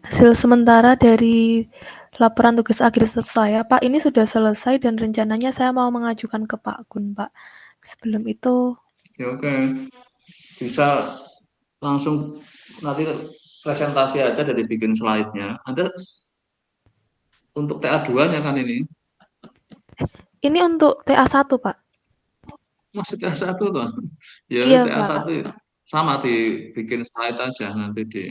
Hasil sementara dari laporan tugas akhir saya, Pak, ini sudah selesai dan rencananya saya mau mengajukan ke Pak Gun, Pak. Sebelum itu Ya oke, bisa langsung nanti presentasi aja dari bikin slide-nya. Anda untuk TA2-nya kan ini? ini untuk TA1, Pak. Masih TA1 toh? Ya Iya, Pak. TA1 sama dibikin slide aja nanti di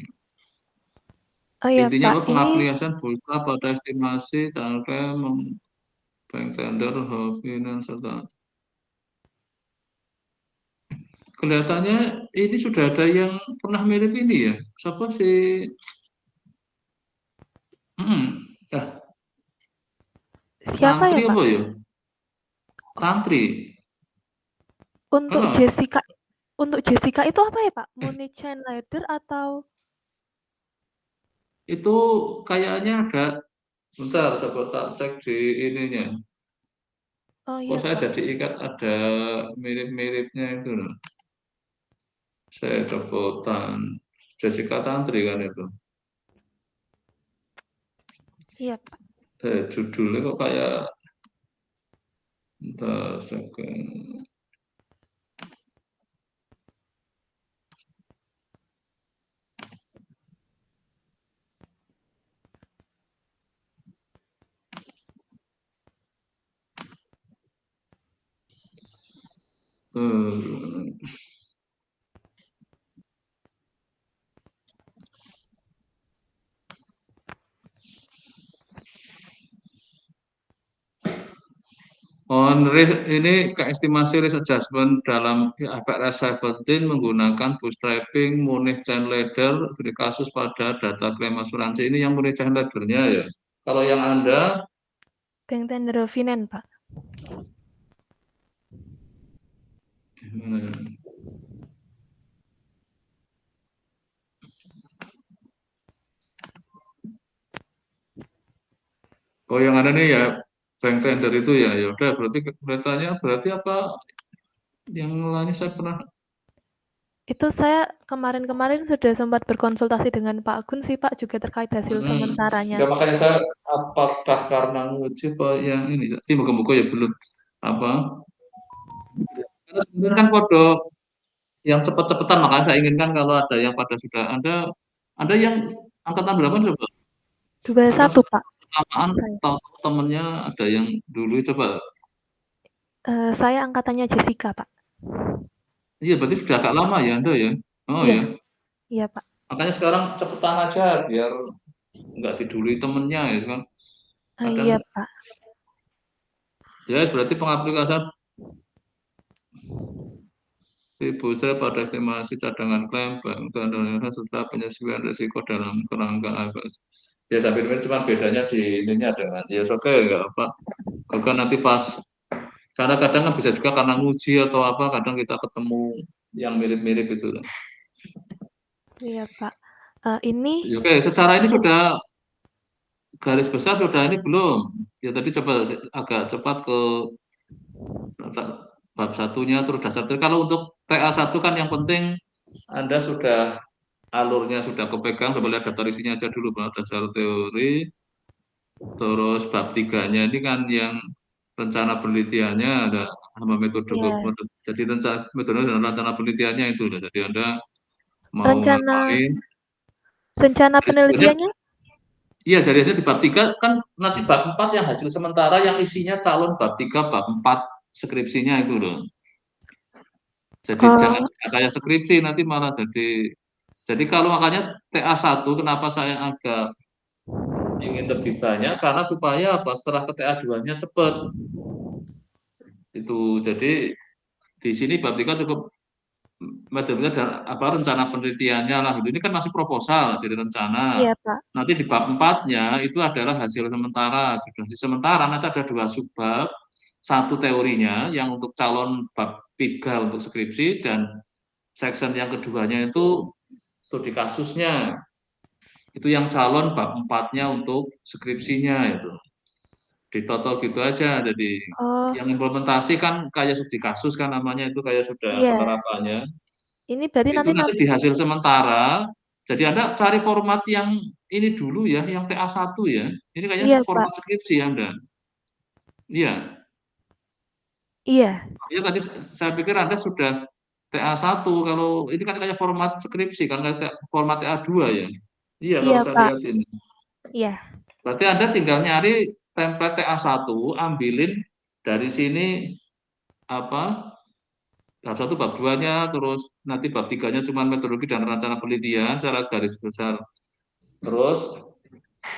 Oh iya, intinya Pak. apa Ini pengaplikasian pulsa pada estimasi cara bank tender finance serta kelihatannya ini sudah ada yang pernah mirip ini ya. Siapa sih? Ya, siapa ya, Tantri Pak? apa ya? Tantri. Untuk Heeh. Jessica untuk Jessica itu apa ya, Pak? Eh, Money Chain Leader atau itu kayaknya ada. Bentar, coba tak cek di ininya. oh Kok iya, saya Pak. jadi ingat ada mirip-miripnya itu loh. Saya copotan Jessica Tantri kan itu. Iya, Pak. Judulnya kok kayak bentar, eh, ini keestimasi risk adjustment dalam IFRS 17 menggunakan bootstrapping, money chain ladder, studi kasus pada data klaim asuransi. Ini yang money chain ladder-nya ya. Kalau yang Anda, Bank Tender Finance, Pak. oh yang ada nih ya, bank tender itu ya, ya udah berarti beritanya berarti apa yang lainnya saya pernah. Itu saya kemarin-kemarin sudah sempat berkonsultasi dengan Pak Gun sih, Pak, juga terkait hasil sementaranya. Ya makanya saya apakah karena nguji apa yang ini, tapi moga-moga ya belum apa. Karena sebenarnya kan kode yang cepet-cepetan, makanya saya inginkan kalau ada yang pada sudah ada yang angkatan berapa coba? Karena 21, Pak, kesamaan saya. tahu temennya ada yang dulu coba. Saya angkatannya Jessica, Pak. Iya berarti sudah agak lama ya Anda ya. Oh Iya, ya, iya, Pak. makanya sekarang cepetan aja biar nggak didului temennya ya kan. Oh, Kadang iya, Pak. ya berarti pengaplikasian booster pada estimasi cadangan klaim bank dan serta penyesuaian risiko dalam kerangka AFS. Ya sampai ini cuma bedanya di ininya dengan ya oke nggak apa. Kalau nanti pas karena kadang kan bisa juga karena nguji atau apa kadang kita ketemu yang mirip-mirip itu. Iya, Pak. Ini Ya, oke, secara ini sudah garis besar sudah ini belum. Ya tadi coba agak cepat ke bab satunya terus dasar. Kalau untuk TA1 kan yang penting Anda sudah alurnya sudah kepegang, coba lihat daftar isinya aja dulu, Pak. Dasar teori, terus bab tiganya ini kan yang rencana penelitiannya ada sama metode iya, jadi metode dan rencana penelitiannya itu. Jadi Anda mau rencana ngapain? rencana Jadi sebenarnya penelitiannya iya, jadi hasilnya di bab 3 kan nanti bab 4 yang hasil sementara yang isinya calon bab 3 bab 4 skripsinya itu loh. Jadi jangan oh, kayak skripsi nanti malah jadi kalau makanya TA1 kenapa saya agak ingin lebih banyak karena supaya apa setelah ke TA2-nya cepat itu. Jadi di sini bab 3 cukup metodenya dan apa rencana penelitiannya lah gitu. Ini kan masih proposal jadi rencana. iya, Pak. Nanti di bab 4-nya itu adalah hasil sementara. Hasil sementara nanti ada dua subbab. Satu teorinya yang untuk calon bab 3 untuk skripsi dan section yang keduanya itu studi kasusnya. Itu yang calon bab 4-nya untuk skripsinya itu. Di total gitu aja. Jadi Oh, yang implementasi kan kayak studi kasus kan namanya itu kayak sudah iya. penerapannya. Ini berarti Itu nanti nanti di hasil sementara Jadi Anda cari format yang ini dulu ya, yang TA1 ya. Ini kayaknya Iya, Pak. format skripsi Anda. Iya. Iya. Iya tadi saya pikir Anda sudah TA1, kalau ini kan kayak format skripsi kan, kayak format TA2 ya? Iya kalau Iya, saya Pak. lihat ini. Iya. Berarti Anda tinggal nyari template TA1, ambilin dari sini apa, bab 1, bab 2-nya, terus nanti bab 3-nya cuma metodologi dan rencana penelitian secara garis besar. Terus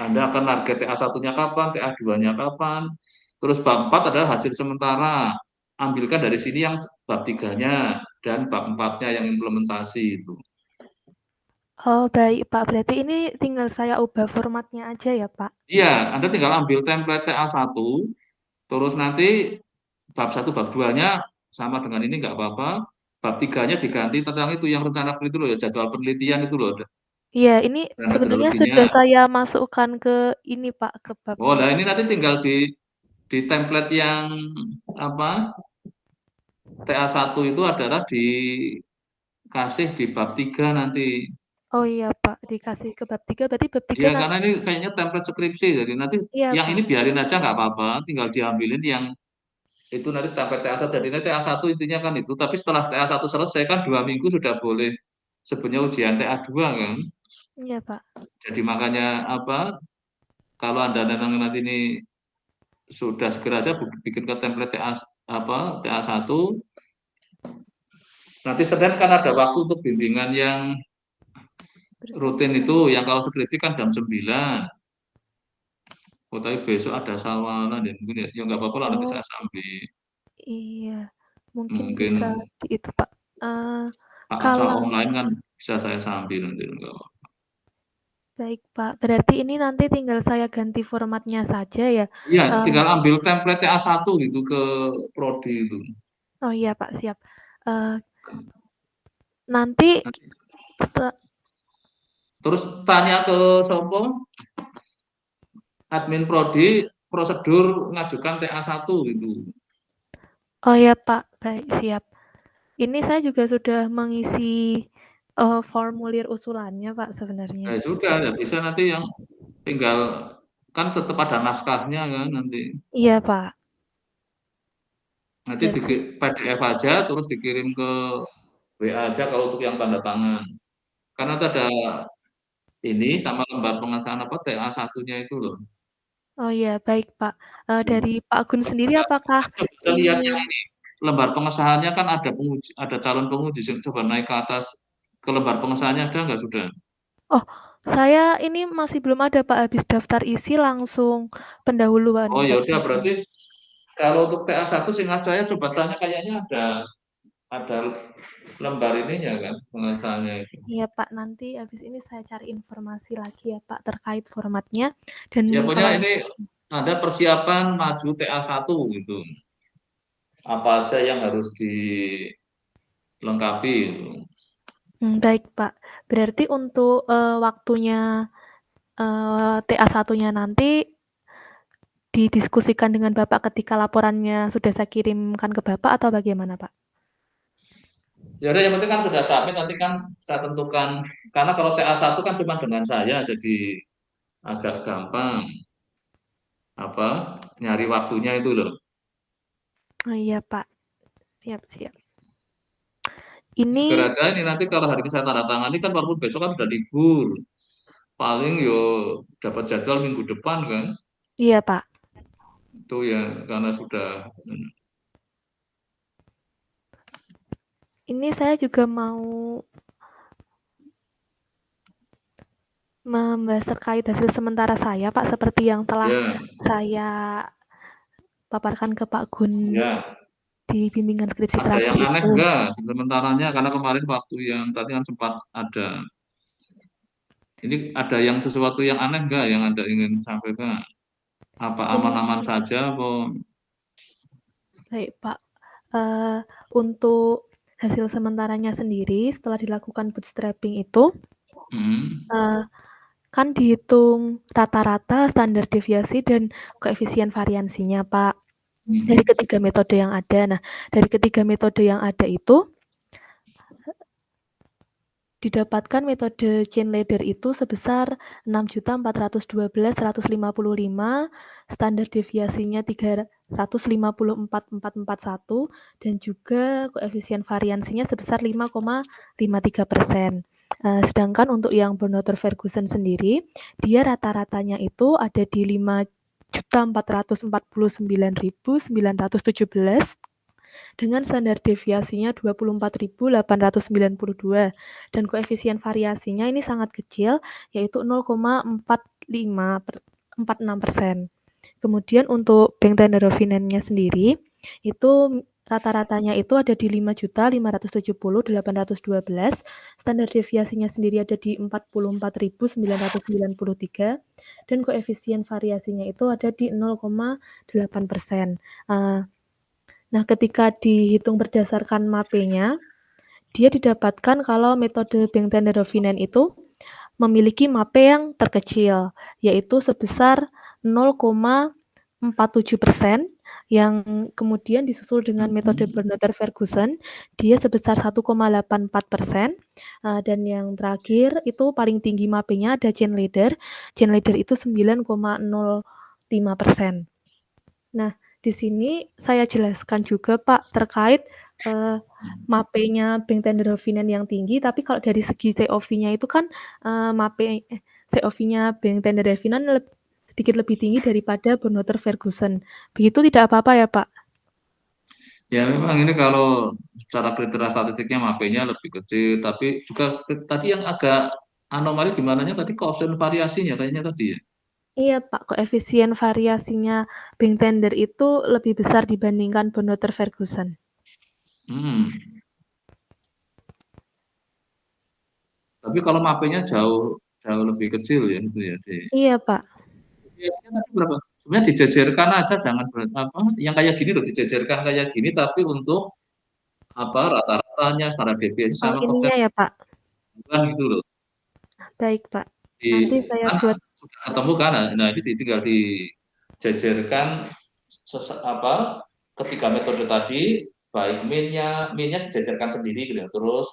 Anda akan target TA1-nya kapan, TA2-nya kapan. Terus bab 4 adalah hasil sementara. Ambilkan dari sini yang bab 3-nya dan bab 4-nya yang implementasi itu. Oh, baik, Pak. Berarti ini tinggal saya ubah formatnya aja ya, Pak? Iya, Anda tinggal ambil template TA1, terus nanti bab 1, bab 2-nya sama dengan ini nggak apa-apa. Bab 3-nya diganti tentang itu yang rencana penelitian itu loh, ya, jadwal penelitian itu loh, Iya, ini dan sebenarnya sudah metodologinya. saya masukkan ke ini, Pak, ke Oh, babnya. nah ini nanti tinggal di template yang apa, TA1 itu adalah dikasih di bab 3 nanti. Oh iya, Pak, dikasih ke bab 3, berarti bab 3 Ya karena nanti ini kayaknya template skripsi, jadi nanti iya, yang ini Pak. biarin aja nggak apa-apa, tinggal diambilin yang itu nanti template TA1. Jadi nanti TA1 intinya kan itu, tapi setelah TA1 selesai kan 2 minggu sudah boleh sebenarnya ujian TA2 kan. Iya, Pak. Jadi makanya apa, kalau Anda nanti ini sudah segera aja bikin ke template TA1. Nanti Senin kan ada waktu untuk bimbingan yang rutin Bersama. itu, yang kalau skripsi kan jam 9. Oh, tapi besok ada sawalan ya mungkin ya, ya nggak apa-apa lah nanti Oh, saya sambil iya. Mungkin mungkin bisa di itu, Pak. acara Kalau online kan bisa saya sambil nanti nggak apa. baik, Pak. Berarti ini nanti tinggal saya ganti formatnya saja ya? Iya, Eee, tinggal ambil template A1 gitu ke prodi itu. oh iya, Pak, siap. Eee, nanti sete Terus tanya ke Sopo, admin prodi, prosedur ngajukan TA1 gitu. oh ya, Pak, baik, siap. Ini saya juga sudah mengisi, formulir usulannya, Pak, sebenarnya. Ya sudah, ya bisa nanti yang tinggal kan tetap ada naskahnya kan nanti. Iya, Pak. Nanti di Berarti PDF aja terus dikirim ke WA aja kalau untuk yang tanda tangan. Karena itu ada ini sama lembar pengesahan apa TA1-nya itu loh. oh iya, baik, Pak. Dari Pak Gun sendiri Coba apakah coba lihat yang ingin ini, lembar pengesahannya kan ada penguji, ada calon penguji, coba naik ke atas ke lembar pengesahannya ada nggak sudah? oh, saya ini masih belum ada, Pak, habis daftar isi langsung pendahuluan Oh ya waktu udah itu. berarti kalau untuk TA1 seingat saya coba tanya kayaknya ada lembar ininya kan pengesahannya itu. Iya, Pak, nanti habis ini saya cari informasi lagi ya, Pak, terkait formatnya dan Ya pokoknya kalau ini ada persiapan maju TA1 gitu. Apa aja yang harus dilengkapi gitu. baik, Pak. Berarti untuk, waktunya, TA1-nya nanti didiskusikan dengan Bapak ketika laporannya sudah saya kirimkan ke Bapak atau bagaimana, Pak? Ya udah yang penting kan sudah submit nanti kan saya tentukan karena kalau TA1 kan cuma dengan saya jadi agak gampang apa nyari waktunya itu loh. Oh iya, Pak. Siap, siap. Ini Segera aja ini nanti kalau hari ini saya tanda tangan ini kan walaupun besok kan sudah libur. Paling yo dapat jadwal minggu depan kan. iya, Pak. Itu ya karena sudah Ini saya juga mau membahas terkait hasil sementara saya, Pak, seperti yang telah ya saya paparkan ke Pak Gun ya di bimbingan skripsi ada terakhir yang aneh itu. enggak sementaranya karena kemarin waktu yang tadi kan sempat ada ini ada yang sesuatu yang aneh enggak yang Anda ingin sampaikan? Apa aman-aman Ini saja apa? baik, Pak. Untuk hasil sementaranya sendiri setelah dilakukan bootstrapping itu, Hmm, eee, kan dihitung rata-rata, standar deviasi, dan koefisien variansinya, Pak, dari hmm. ketiga metode yang ada. Nah, dari ketiga metode yang ada itu didapatkan metode chain ladder itu sebesar 6.412.155, standar deviasinya 354.441, dan juga koefisien variansinya sebesar 5,53%. Sedangkan untuk yang Bonotto-Ferguson sendiri, dia rata-ratanya itu ada di 5.449.917 dengan standar deviasinya 24.892 dan koefisien variasinya ini sangat kecil, yaitu 0,46%. Kemudian untuk Bank Tenderofinennya sendiri, itu rata-ratanya itu ada di 5.570.812, standar deviasinya sendiri ada di 44.993, dan koefisien variasinya itu ada di 0,8%. Nah, ketika dihitung berdasarkan MAPE-nya, dia didapatkan kalau metode Bank Tenderoffinen itu memiliki MAPE yang terkecil, yaitu sebesar 0,47%, yang kemudian disusul dengan metode Bonotto-Ferguson, dia sebesar 1,84%, dan yang terakhir itu paling tinggi MAPE-nya ada chain ladder itu 9,05%. Nah, di sini saya jelaskan juga Pak terkait MAPE-nya Bank Tenderoffinen yang tinggi, tapi kalau dari segi COV-nya itu kan COV-nya Bank Tenderoffinen sedikit lebih tinggi daripada Bonotto-Ferguson. Begitu tidak apa-apa ya Pak? Ya memang ini kalau secara kriteria statistiknya MAPE-nya lebih kecil, tapi juga tadi yang agak anomali di mananya tadi koefisien variasinya kayaknya tadi ya. Iya Pak, koefisien variasinya Bank Tender itu lebih besar dibandingkan Bonotto-Ferguson. Hmm. Tapi kalau MAPE-nya jauh jauh lebih kecil ya itu ya. Iya Pak. Biasanya tadi berapa? Sebenarnya dijajarkan aja, jangan apa yang kayak gini loh dijajarkan kayak gini, tapi untuk apa rata-ratanya standar deviasi Oh sama ininya ya Pak. ketentuan gitu loh. Baik Pak. Di Nanti saya kan buat. sudah ketemu kan, nah ini tinggal dijajarkan apa ketiga metode tadi, baik minnya dijajarkan sendiri gitu ya. Terus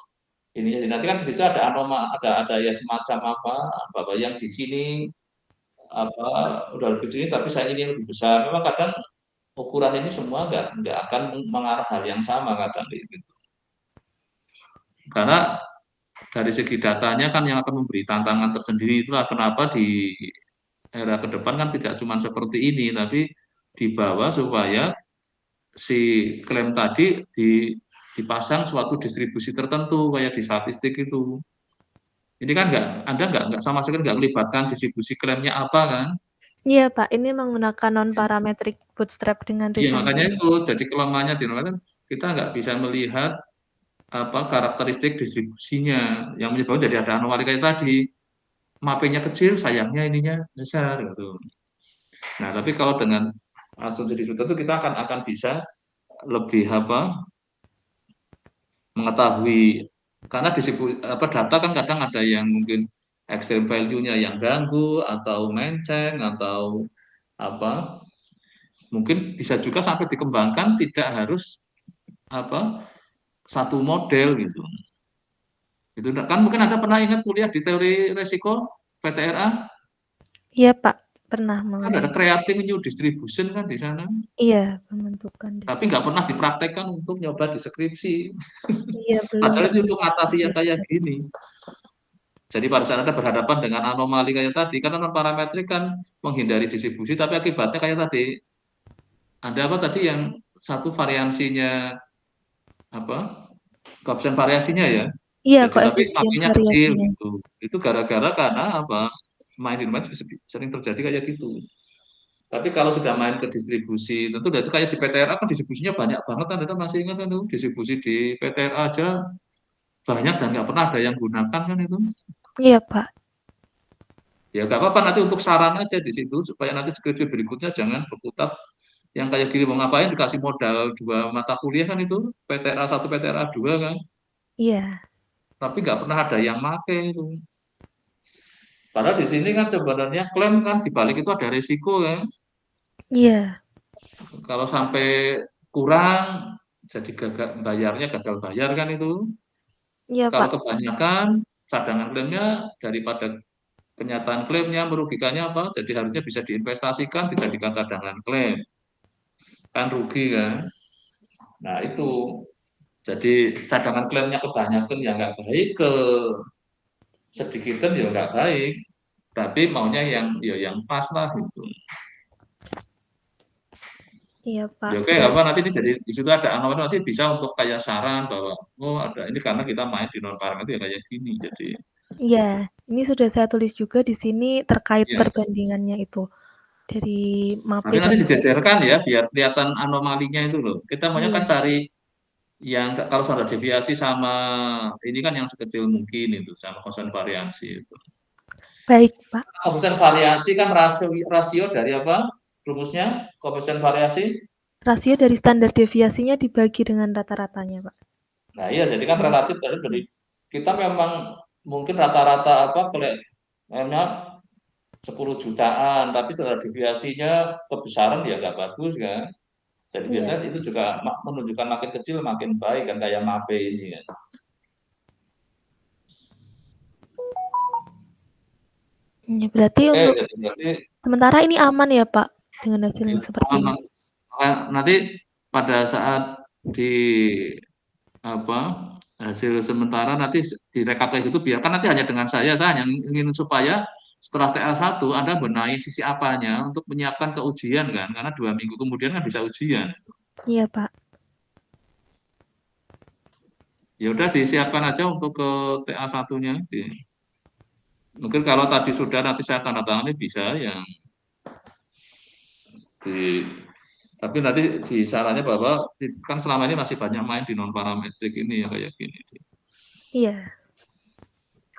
ini jadi nanti kan bisa ada ada ya semacam apa yang di sini apa udah lebih kecil tapi saya ini lebih besar. Memang kadang ukuran ini semua nggak akan mengarah hal yang sama kadang gitu. Karena dari segi datanya kan yang akan memberi tantangan tersendiri, itulah kenapa di era ke depan kan tidak cuma seperti ini, tapi dibawa supaya si klaim tadi dipasang suatu distribusi tertentu kayak di statistik itu. Ini kan Anda nggak sama sekali nggak melibatkan distribusi klaimnya apa kan? Iya Pak, ini menggunakan non-parametric bootstrap dengan Iya makanya recently. itu jadi kelemahannya di kan kita nggak bisa melihat apa karakteristik distribusinya yang menyebabkan jadi ada anomali kayak tadi. Mapenya kecil, sayangnya ininya besar gitu. Nah, tapi kalau dengan asumsi tertentu kita akan bisa lebih apa mengetahui karena apa data kan kadang ada yang mungkin extreme value-nya yang ganggu atau menceng atau apa mungkin bisa juga sampai dikembangkan tidak harus apa satu model gitu. Itu kan mungkin Anda pernah ingat kuliah di teori resiko PTRA Iya Pak, pernah kan mengenai ada itu. creating new distribution kan di sana. Iya, pembentukan Tapi nggak pernah dipraktekkan untuk nyoba di skripsi. Iya, belum Padahal itu pernah untuk atasi yang kayak dipraktekkan. gini. Jadi pada saat Anda berhadapan dengan anomali kayak tadi, karena non parametrik kan menghindari distribusi, tapi akibatnya kayak tadi, ada apa tadi yang satu variansinya apa koefisien variasinya ya. Iya, Jadi tapi koefisien makanya kecil variasinya. gitu. Itu gara-gara karena apa main di main sering terjadi kayak gitu. Tapi kalau sudah main ke distribusi, tentu itu kayak di PTRA kan distribusinya banyak banget, Anda masih ingat kan tuh distribusi di PTRA aja banyak dan nggak pernah ada yang gunakan kan itu. Iya Pak. Ya nggak apa-apa nanti untuk saran aja di situ supaya nanti skripsi berikutnya jangan berkutat yang kayak gini mau ngapain dikasih modal dua mata kuliah kan itu PTRA 1 PTRA 2 kan Iya. tapi nggak pernah ada yang make itu padahal di sini kan sebenarnya klaim kan dibalik itu ada resiko kan Iya. kalau sampai kurang jadi gagal bayarnya gagal bayar kan itu Iya kalau Pak. kebanyakan cadangan klaimnya daripada kenyataan klaimnya merugikannya apa? Jadi harusnya bisa diinvestasikan, dijadikan cadangan klaim. Kan rugi kan? Nah itu. Jadi cadangan klaimnya kebanyakan ya nggak baik, ke sedikitan ya nggak baik. Tapi maunya yang pas lah gitu. Iya, Pak. Ya oke, apa nanti ini jadi di situ ada anomali, nanti bisa untuk kayak saran bahwa oh ada ini karena kita main di non parang itu ya kayak gini. Jadi Iya, ini sudah saya tulis juga di sini terkait ya. perbandingannya itu dari MAPE Tapi nanti dan dijajarkan ya biar kelihatan anomalinya itu loh. Kita maunya kan iya, cari yang kalau standar deviasi sama ini kan yang sekecil mungkin itu sama koefisien variasi itu. baik, Pak. Koefisien variasi kan rasio dari apa? Rumusnya koefisien variasi. Rasio dari standar deviasinya dibagi dengan rata-ratanya, Pak. Nah iya, jadi kan relatif dari kita memang mungkin rata-rata apa klaimnya 10 jutaan, tapi standar deviasinya kebesaran ya nggak bagus kan. Jadi Iya. biasanya itu juga menunjukkan makin kecil makin baik kan kayak MAPE ini kan. Ya, berarti Oke, untuk jadi berarti sementara ini aman ya, Pak, dengan hasil yang seperti ini? nanti pada saat di apa hasil sementara nanti direkap kayak gitu biarkan nanti hanya dengan saya hanya ingin supaya setelah TA1 Anda benahi sisi apanya untuk menyiapkan ke ujian kan karena 2 minggu kemudian kan bisa ujian. Iya, Pak. Ya udah disiapkan aja untuk ke TA1-nya. Mungkin kalau tadi sudah nanti saya tanda tangani bisa yang di tapi nanti di sarannya bahwa kan selama ini masih banyak main di non parametrik ini ya kayak gini. Iya,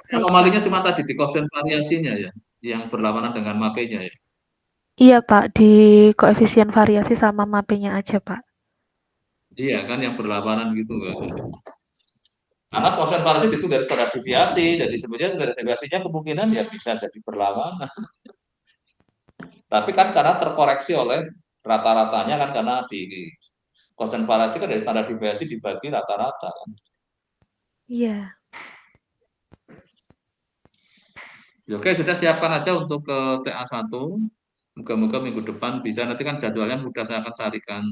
baik, Pak. Anomalinya cuma tadi di koefisien variasinya ya, yang berlawanan dengan MAPE-nya ya. Iya, Pak, di koefisien variasi sama MAPE-nya aja, Pak. Iya kan yang berlawanan gitu kan. Karena koefisien variasi itu dari standar deviasi, jadi sebenarnya standar deviasinya kemungkinan ya bisa jadi berlawanan. Tapi kan karena terkoreksi oleh rata-ratanya kan karena di koefisien variasi kan dari standar deviasi dibagi rata-rata kan. Iya. Ya, oke, sudah siapkan aja untuk ke TA1. Moga-moga minggu depan bisa. Nanti kan jadwalnya mudah saya akan carikan.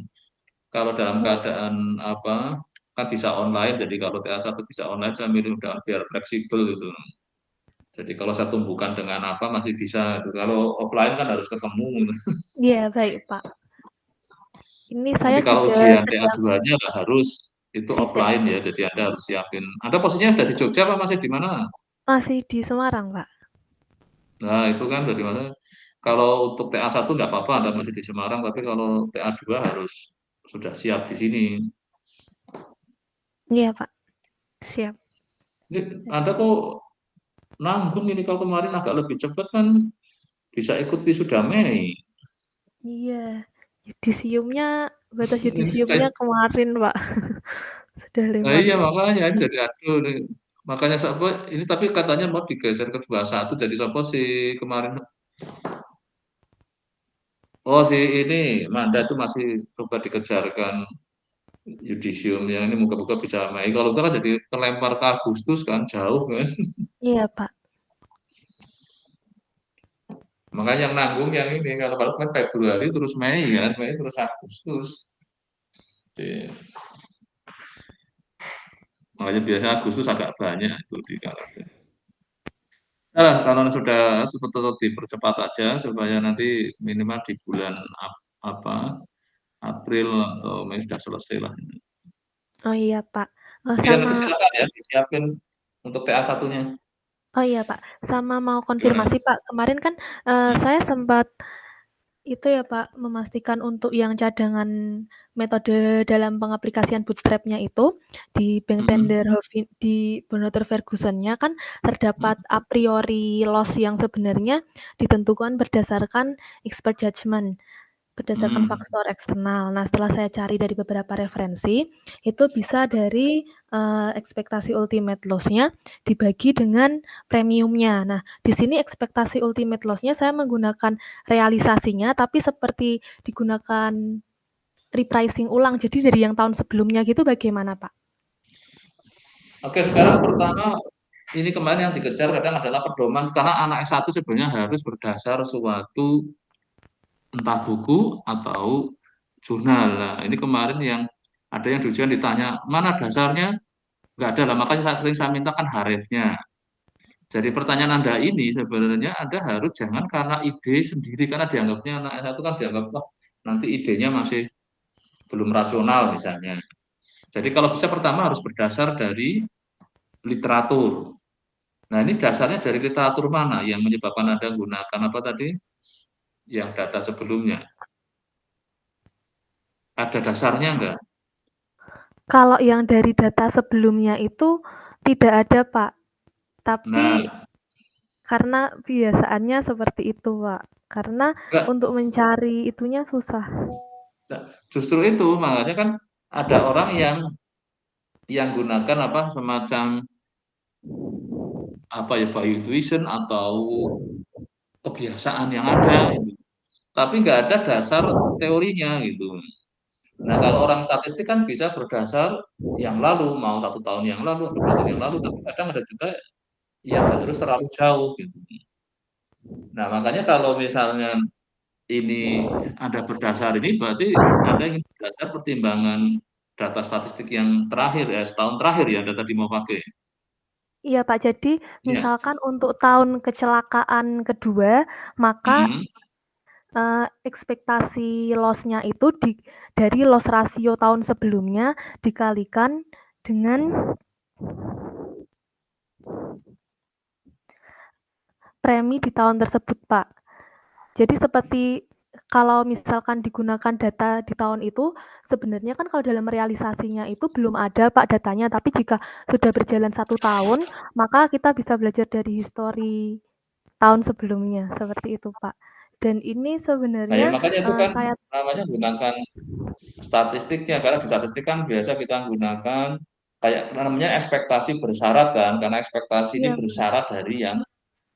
Kalau dalam Oh, keadaan apa kan bisa online. Jadi kalau TA1 bisa online, saya milih udah biar fleksibel gitu. Jadi kalau saya tumbuhkan dengan apa masih bisa. Gitu. Kalau offline kan harus ketemu. Gitu. iya, baik, Pak. Ini saya Nanti kalau juga ujian sedang TA2-nya harus itu tidak offline ya. Jadi Anda harus siapin. Anda posisinya sudah di Jogja apa masih di mana? masih di Semarang, Pak. Nah, itu kan dari mana? Kalau untuk TA1 nggak apa-apa, Anda masih di Semarang, tapi kalau TA2 harus sudah siap di sini. Iya, Pak. Siap. Ini Anda kok nanggung ini kalau kemarin agak lebih cepat kan bisa ikut wisuda Mei. Iya. Yudisiumnya batas Ini yudisiumnya kemarin, Pak. Sudah nah lewat. iya makanya ini jadi aduh nih. Makanya siapa ini tapi katanya mau digeser ke 21 jadi siapa sih kemarin oh si ini Manda itu masih coba dikejarkan yudisiumnya ini moga-moga bisa Mei. Kalau enggak kan jadi terlempar ke Agustus kan jauh kan. Iya, Pak. Makanya yang nanggung yang ini kalau kan Februari terus Mei kan, Mei terus Agustus. Jadi, makanya biasanya Agustus agak banyak itu di karantina. Nah, kalau sudah tetap dipercepat aja supaya nanti minimal di bulan apa April atau Mei sudah selesai lah. Oh iya, Pak. Iya Sama nanti silakan ya disiapin untuk TA1-nya. oh iya, Pak. Sama mau Gimana? konfirmasi, Pak. Kemarin kan saya sempat itu ya, Pak, memastikan untuk yang cadangan metode dalam pengaplikasian bootstrap-nya itu di bank Mm-mm. tender di Bonator Ferguson-nya kan terdapat a priori loss yang sebenarnya ditentukan berdasarkan expert judgment. Berdasarkan Mm-mm. faktor eksternal. Nah, setelah saya cari dari beberapa referensi, itu bisa dari ekspektasi ultimate loss-nya dibagi dengan premiumnya. Nah, di sini ekspektasi ultimate loss-nya saya menggunakan realisasinya, tapi seperti digunakan repricing ulang. Jadi dari yang tahun sebelumnya gitu bagaimana, Pak? Oke sekarang pertama ini kemarin yang dikejar kadang adalah pedoman karena anak S1 sebenarnya harus berdasar suatu entah buku atau jurnal. Nah, ini kemarin yang ada yang ujian ditanya, mana dasarnya? Nggak ada lah, makanya saya minta kan harefnya. Jadi pertanyaan Anda ini sebenarnya Anda harus jangan karena ide sendiri, karena dianggapnya anak S1 kan dianggap, wah, nanti idenya masih belum rasional misalnya. Jadi kalau bisa pertama harus berdasar dari literatur. Nah, ini dasarnya dari literatur mana yang menyebabkan Anda gunakan apa tadi? Yang data sebelumnya. Ada dasarnya enggak? Kalau yang dari data sebelumnya itu tidak ada, Pak. Tapi Nah, karena biasaannya seperti itu, Pak. Karena enggak, untuk mencari itunya susah. justru itu makanya kan ada orang yang gunakan apa semacam apa ya by intuition atau kebiasaan yang ada itu. Tapi nggak ada dasar teorinya gitu. Nah, kalau orang statistik kan bisa berdasar yang lalu, mau 1 tahun yang lalu atau 2 tahun yang lalu, tapi kadang ada juga yang nggak harus terlalu jauh gitu. Nah, makanya kalau misalnya ini ada berdasar ini berarti Anda ingin berdasar pertimbangan data statistik yang terakhir ya, setahun terakhir ya Anda tadi mau pakai. Iya, Pak. Jadi Iya. misalkan untuk tahun kecelakaan kedua, maka Mhm. ekspektasi loss-nya itu dari loss rasio tahun sebelumnya dikalikan dengan premi di tahun tersebut, Pak. Jadi seperti kalau misalkan digunakan data di tahun itu, sebenarnya kan kalau dalam realisasinya itu belum ada Pak datanya, tapi jika sudah berjalan 1 tahun, maka kita bisa belajar dari histori tahun sebelumnya, seperti itu Pak. Dan ini Nah, ya sebenarnya makanya itu kan saya namanya gunakan statistiknya, karena di statistik kan biasa kita gunakan kayak namanya ekspektasi bersyarat kan, karena ekspektasi ini iya bersyarat dari yang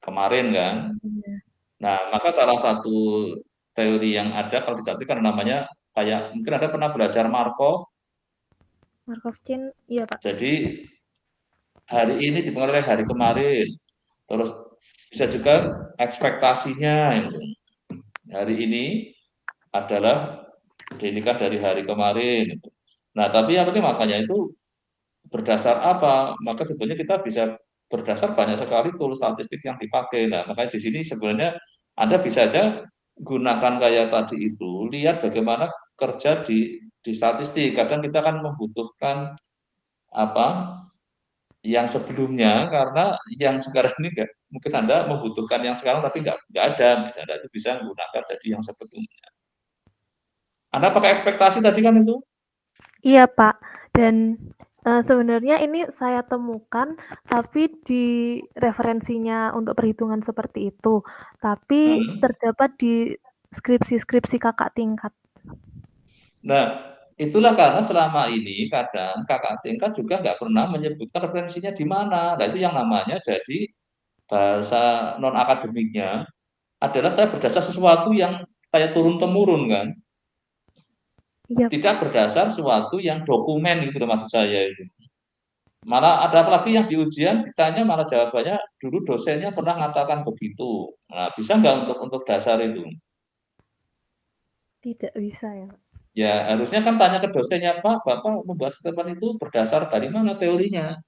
kemarin kan. iya, Nah, maka salah satu teori yang ada kalau di statistik kan namanya kayak mungkin Anda pernah belajar Markov. Markov Chain, iya Pak. Jadi hari ini dipengaruhi oleh hari kemarin. Terus bisa juga ekspektasinya gitu. Hari ini adalah diindikan dari hari kemarin gitu. Nah, tapi yang penting makanya itu berdasar apa? Maka sebenarnya kita bisa berdasar banyak sekali tool statistik yang dipakai. Nah, makanya di sini sebenarnya Anda bisa aja gunakan kayak tadi itu, lihat bagaimana kerja di statistik. Kadang kita kan membutuhkan apa yang sebelumnya karena yang sekarang ini enggak, mungkin Anda membutuhkan yang sekarang tapi enggak ada, misalnya itu bisa menggunakan jadi yang sebelumnya. Anda pakai ekspektasi tadi kan itu? Iya Pak, dan sebenarnya ini saya temukan tapi di referensinya untuk perhitungan seperti itu, tapi Hmm. terdapat di skripsi-skripsi kakak tingkat. Nah, itulah karena selama ini kadang kakak tingkat juga nggak pernah menyebutkan referensinya di mana. Nah, itu yang namanya jadi bahasa non akademiknya adalah saya berdasar sesuatu yang kayak turun-temurun kan, Iya tidak Pak, berdasar sesuatu yang dokumen gitu loh maksud saya itu. Malah ada lagi yang di ujian ditanya malah jawabannya dulu dosennya pernah mengatakan begitu. Nah, bisa nggak untuk dasar itu? tidak bisa ya Pak. Ya harusnya kan tanya ke dosennya, Pak, Bapak membuat statement itu berdasar dari mana teorinya?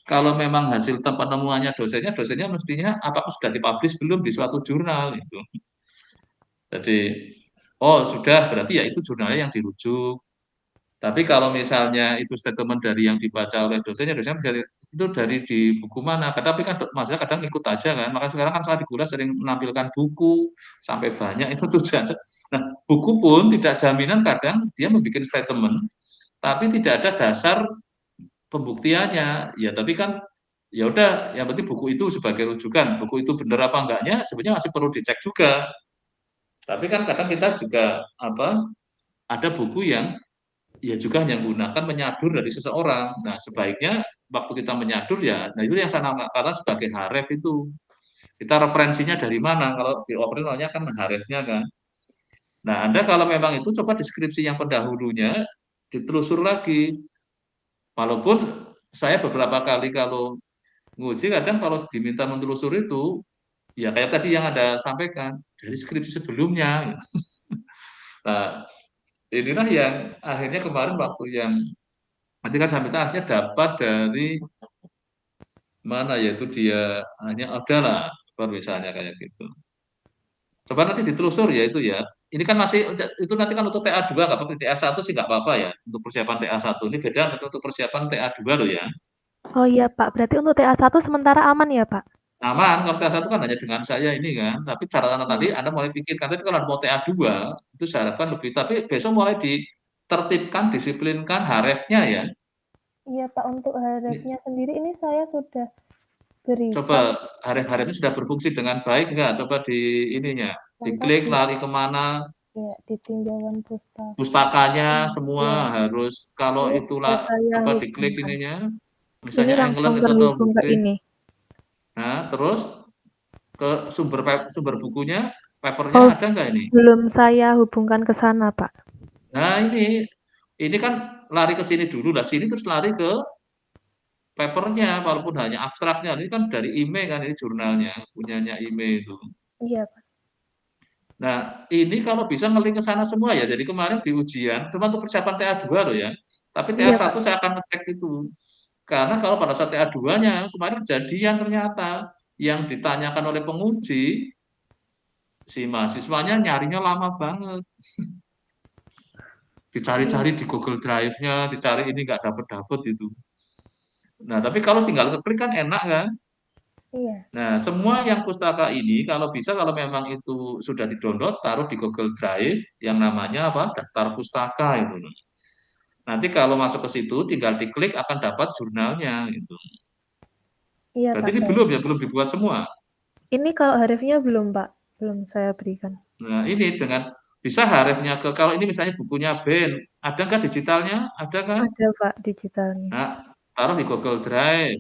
Kalau memang hasil penemuannya dosennya mestinya apakah sudah dipublish belum di suatu jurnal itu. Jadi, oh sudah berarti ya itu jurnalnya yang dirujuk. Tapi kalau misalnya itu statement dari yang dibaca oleh dosennya bisa itu dari di buku mana. Tapi kan masalah kadang ikut aja kan. Maka sekarang kan saya di Gula sering menampilkan buku sampai banyak itu tujuan. Nah, buku pun tidak jaminan kadang dia membuat statement, tapi tidak ada dasar pembuktiannya. Ya, tapi kan ya udah yang penting buku itu sebagai rujukan. Buku itu benar apa enggaknya sebenarnya masih perlu dicek juga. Tapi kan kadang kita juga apa ada buku yang ya juga hanya menggunakan menyadur dari seseorang. Nah, sebaiknya waktu kita menyadur ya, nah itu yang saya namakan sebagai haref itu. Kita referensinya dari mana? Kalau di operatornya kan harefnya kan. Nah, Anda kalau memang itu coba deskripsi yang pendahulunya ditelusur lagi. Walaupun saya beberapa kali kalau Nguji kadang kalau diminta menelusuri itu, ya kayak tadi yang Anda sampaikan, dari skripsi sebelumnya. Nah, inilah yang akhirnya kemarin waktu yang nanti kan saya minta akhirnya dapat dari mana, yaitu dia hanya ada lah, misalnya kayak gitu. Coba nanti ditelusur ya itu ya. Ini kan masih itu nanti kan untuk TA2 nggak pakai TA1 sih nggak apa-apa ya. Untuk persiapan TA1 ini beda untuk persiapan TA2 loh ya. Oh iya Pak, berarti untuk TA1 sementara aman ya Pak? Aman kalau TA1 kan hanya dengan saya ini kan. Tapi catatan tadi Iya. Anda mulai pikirkan tapi kalau mau TA2 itu saya harapkan lebih tapi besok mulai ditertibkan, disiplinkan harefnya ya. Iya Pak, untuk Ini, harefnya sendiri ini saya sudah coba berikan haref-harefnya sudah berfungsi dengan baik nggak? Coba di ininya, contoh diklik di lari kemana, ya, di tinjauan pustaka. pustakanya semua Ya, harus kalau ini itulah sudah saya apa diklik hubungkan. ininya, Ini misalnya langsung England itu atau terhubung ke bukti. ini. Nah, terus ke sumber bukunya, papernya Oh, ada nggak ini? belum saya hubungkan ke sana Pak. Nah, ini kan lari ke sini dulu lah, sini terus lari ke papernya, walaupun hanya abstraknya. Ini kan dari IMEI kan, ini jurnalnya, punyanya IMEI itu. Iya Pak. Nah, ini kalau bisa ngeling ke sana semua ya. Jadi kemarin di ujian, cuma untuk persiapan TA2 loh ya. Tapi Iya Pak. TA1 saya akan ngecek itu. Karena kalau pada saat TA2-nya, kemarin kejadian ternyata yang ditanyakan oleh penguji, si mahasiswanya nyarinya lama banget. Iya. Dicari-cari di Google Drive-nya, dicari ini nggak dapet-dapet itu. Nah, tapi kalau tinggal keklik kan enak kan? Iya. Nah, semua yang pustaka ini kalau bisa kalau memang itu sudah di-download, taruh di Google Drive yang namanya apa? Daftar pustaka itu. Nanti kalau masuk ke situ tinggal diklik akan dapat jurnalnya gitu. Iya Berarti Pak. ini belum ya, belum dibuat semua. Ini kalau harefnya belum Pak, belum saya berikan. Nah, ini dengan bisa harefnya ke kalau ini misalnya bukunya Ben, ada nggak digitalnya? Ada kan? Ada Pak digitalnya. Nah, taruh di Google Drive.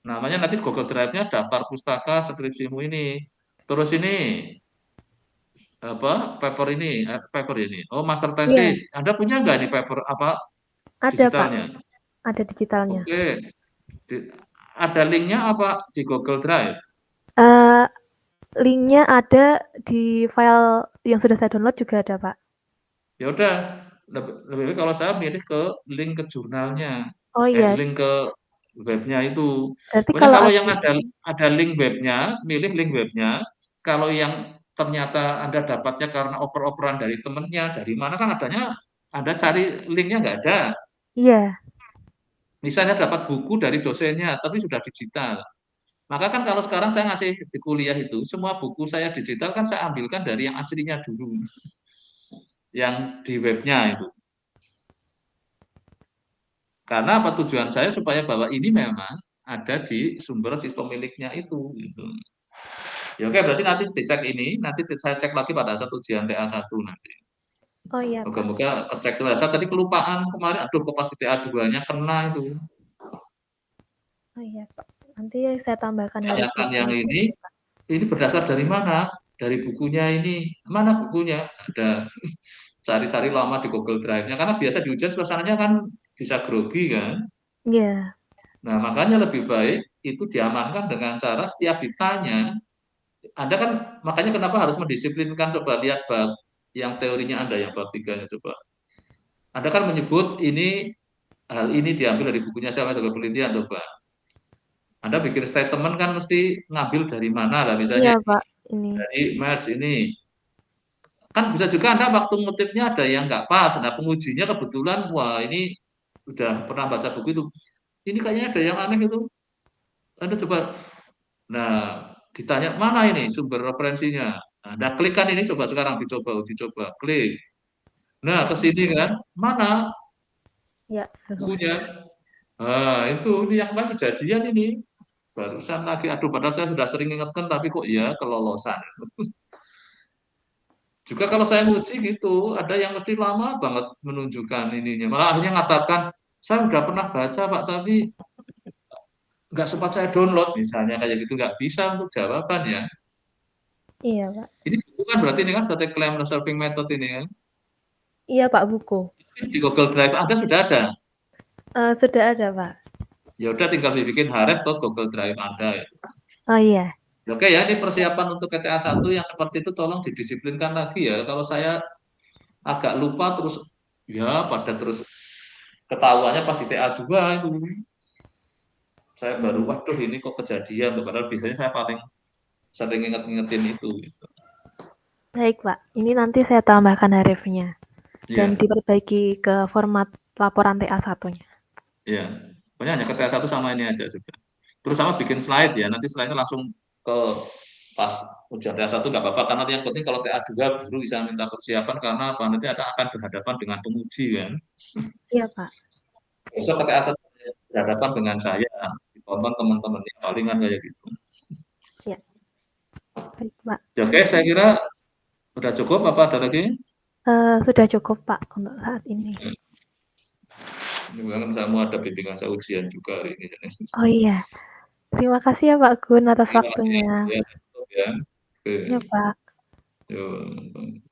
Namanya nanti Google Drive-nya daftar pustaka skripsimu ini. Terus ini apa paper ini. Oh, master Iya, thesis. Anda punya nggak nih paper apa ada Pak, digitalnya? ada digitalnya. Oke. Di- ada linknya apa di Google Drive? Eh, linknya ada di file yang sudah saya download juga ada Pak. Ya udah, lebih baik kalau saya milih ke link ke jurnalnya, Oh iya, link ke webnya itu. berarti Pokoknya kalau kalau ada yang ada link webnya, milih link webnya. Kalau yang ternyata Anda dapatnya karena oper-operan dari temennya, dari mana kan adanya, Anda cari linknya nggak ada. iya, Misalnya dapat buku dari dosennya, tapi sudah digital. Maka kan kalau sekarang saya ngasih di kuliah itu, semua buku saya digital kan saya ambilkan dari yang aslinya dulu, yang di webnya itu. Karena apa tujuan saya supaya bahwa ini memang ada di sumber si pemiliknya itu gitu. Ya oke berarti nanti dicek ini, nanti saya cek lagi pada saat ujian TA1 nanti. oh iya Pak. Moga-moga kecek selesai. Saya tadi kelupaan kemarin, aduh kok pasti TA2-nya kena itu. Oh iya Pak. Nanti saya tambahkan harusnya Tanyakan yang sedikit. ini berdasar dari mana? Dari bukunya ini. Mana bukunya? Ada cari-cari lama di Google Drive-nya karena biasa di ujian suasananya kan bisa grogi kan. Iya, Nah, makanya lebih baik itu diamankan dengan cara setiap ditanya, Anda kan makanya kenapa harus mendisiplinkan coba lihat bab yang teorinya Anda yang bab 3-nya coba. Anda kan menyebut ini hal ini diambil dari bukunya siapa sebagai penelitian coba. Anda bikin statement kan mesti ngambil dari mana lah iya misalnya Pak. Ini, dari Mars ini. Kan bisa juga Anda waktu ngutipnya ada yang nggak pas. Nah, pengujinya kebetulan wah ini udah pernah baca buku itu. Ini kayaknya ada yang aneh itu. Anda coba nah, ditanya mana ini sumber referensinya. Nah, klik kan ini coba sekarang uji coba, klik. Nah, ke sini kan, mana ya, bukunya? Nah, itu ini yang kemarin kejadian ini. Barusan lagi, aduh padahal saya sudah sering ingatkan, tapi kok ya kelolosan. Juga kalau saya nguji gitu, ada yang mesti lama banget menunjukkan ininya. Malah akhirnya ngatakan, saya udah pernah baca Pak, tapi nggak sempat saya download misalnya kayak gitu nggak bisa untuk jawaban ya. iya Pak. Ini buku kan berarti ini kan static claim resolving method ini kan. Iya Pak buku. Di Google Drive Anda sudah ada. Sudah ada Pak. Ya udah tinggal dibikin Haref ke Google Drive Anda ya. Oh iya. Oke ya, ini persiapan untuk PTA 1 yang seperti itu tolong didisiplinkan lagi ya. Kalau saya agak lupa terus ya pada terus ketahuannya pas di TA 2 itu. Saya baru Hmm, waduh ini kok kejadian tuh padahal biasanya saya paling sering inget-ingetin itu gitu. baik, Pak. Ini nanti saya tambahkan harifnya dan Iya, diperbaiki ke format laporan TA1-nya. iya. Pokoknya hanya ke TA 1 sama ini aja sudah. Terus sama bikin slide ya, nanti slide-nya langsung ke pas ujian TA 1 nggak apa-apa karena yang penting kalau TA 2 baru bisa minta persiapan karena apa nanti ada akan berhadapan dengan penguji kan. Iya, Pak. Besok ke TA 1 berhadapan dengan saya, ditonton teman-temannya palingan kayak gitu. Ya, baik, Pak. Ya, oke, saya kira udah cukup apa ada lagi? Sudah cukup, Pak, untuk saat ini. Ini kan saya mau ada bimbingan saya ujian juga hari ini. Oh iya, terima kasih ya Pak Gun atas Terima kasih waktunya. ya, tutup ya. Oke. Ya, Pak. Yuk.